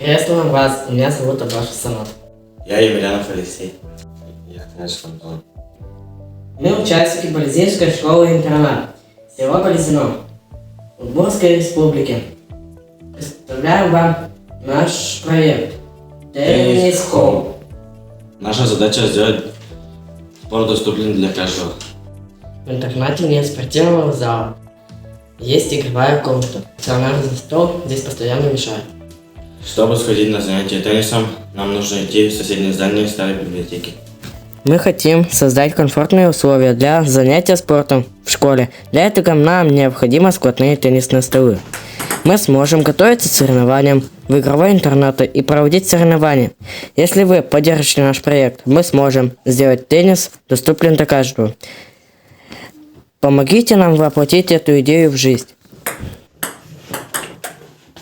Приветствую вас, меня зовут Абашев Самат. Я Емельянов Алексей. Я Князев Антон. Мы участники Болезинской школы-интернат, село Болезино, Удмуртской республики. Представляем вам наш проект «Теннис Холл». Наша задача сделать спорт доступен для каждого. В интернате нет спортивного зала. Есть игровая комната. Стационарный стол здесь постоянно мешает. Чтобы сходить на занятия теннисом, нам нужно идти в соседнее здание старой библиотеки. Мы хотим создать комфортные условия для занятия спортом в школе. Для этого нам необходимы складные теннисные столы. Мы сможем готовиться к соревнованиям в игровой интернате и проводить соревнования. Если вы поддержите наш проект, мы сможем сделать теннис доступен для каждого. Помогите нам воплотить эту идею в жизнь.